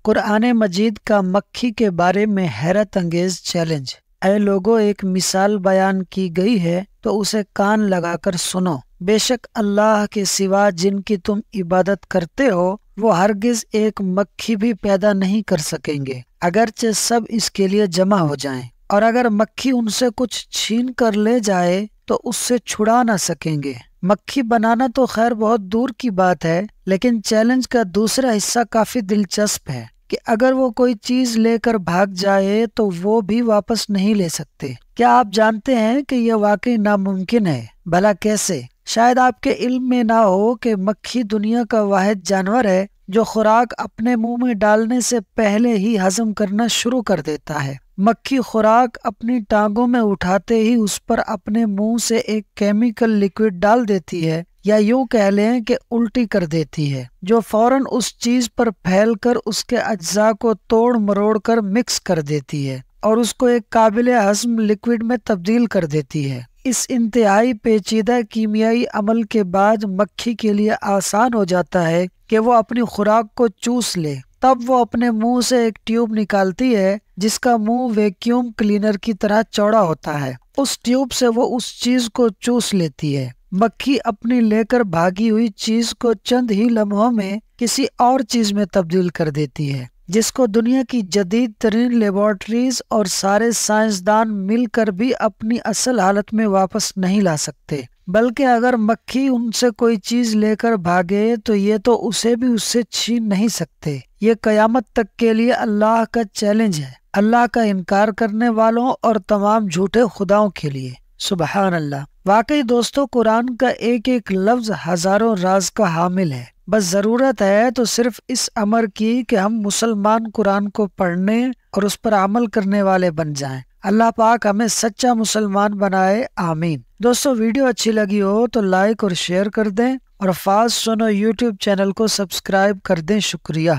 قرآن مجید کا مکھی کے بارے میں حیرت انگیز چیلنج۔ اے لوگو، ایک مثال بیان کی گئی ہے تو اسے کان لگا کر سنو۔ بے شک اللہ کے سوا جن کی تم عبادت کرتے ہو وہ ہرگز ایک مکھی بھی پیدا نہیں کر سکیں گے، اگرچہ سب اس کے لیے جمع ہو جائیں، اور اگر مکھی ان سے کچھ چھین کر لے جائے تو اس سے چھڑا نہ سکیں گے۔ مکھی بنانا تو خیر بہت دور کی بات ہے، لیکن چیلنج کا دوسرا حصہ کافی دلچسپ ہے کہ اگر وہ کوئی چیز لے کر بھاگ جائے تو وہ بھی واپس نہیں لے سکتے۔ کیا آپ جانتے ہیں کہ یہ واقعی ناممکن ہے؟ بھلا کیسے؟ شاید آپ کے علم میں نہ ہو کہ مکھی دنیا کا واحد جانور ہے جو خوراک اپنے منہ میں ڈالنے سے پہلے ہی ہضم کرنا شروع کر دیتا ہے۔ مکھی خوراک اپنی ٹانگوں میں اٹھاتے ہی اس پر اپنے منہ سے ایک کیمیکل لیکوڈ ڈال دیتی ہے، یا یوں کہہ لیں کہ الٹی کر دیتی ہے، جو فوراً اس چیز پر پھیل کر اس کے اجزاء کو توڑ مروڑ کر مکس کر دیتی ہے اور اس کو ایک قابل ہضم لیکوڈ میں تبدیل کر دیتی ہے۔ اس انتہائی پیچیدہ کیمیائی عمل کے بعد مکھی کے لیے آسان ہو جاتا ہے کہ وہ اپنی خوراک کو چوس لے۔ تب وہ اپنے منہ سے ایک ٹیوب نکالتی ہے جس کا منہ ویکیوم کلینر کی طرح چوڑا ہوتا ہے۔ اس ٹیوب سے وہ اس چیز کو چوس لیتی ہے۔ مکھی اپنی لے کر بھاگی ہوئی چیز کو چند ہی لمحوں میں کسی اور چیز میں تبدیل کر دیتی ہے، جس کو دنیا کی جدید ترین لیبارٹریز اور سارے سائنسدان مل کر بھی اپنی اصل حالت میں واپس نہیں لا سکتے۔ بلکہ اگر مکھی ان سے کوئی چیز لے کر بھاگے تو یہ تو اسے بھی اس سے چھین نہیں سکتے۔ یہ قیامت تک کے لیے اللہ کا چیلنج ہے، اللہ کا انکار کرنے والوں اور تمام جھوٹے خداؤں کے لیے۔ سبحان اللہ۔ واقعی دوستو، قرآن کا ایک ایک لفظ ہزاروں راز کا حامل ہے۔ بس ضرورت ہے تو صرف اس امر کی کہ ہم مسلمان قرآن کو پڑھنے اور اس پر عمل کرنے والے بن جائیں۔ اللہ پاک ہمیں سچا مسلمان بنائے، آمین۔ دوستو، ویڈیو اچھی لگی ہو تو لائک اور شیئر کر دیں، اور فاسٹ سنو یوٹیوب چینل کو سبسکرائب کر دیں۔ شکریہ۔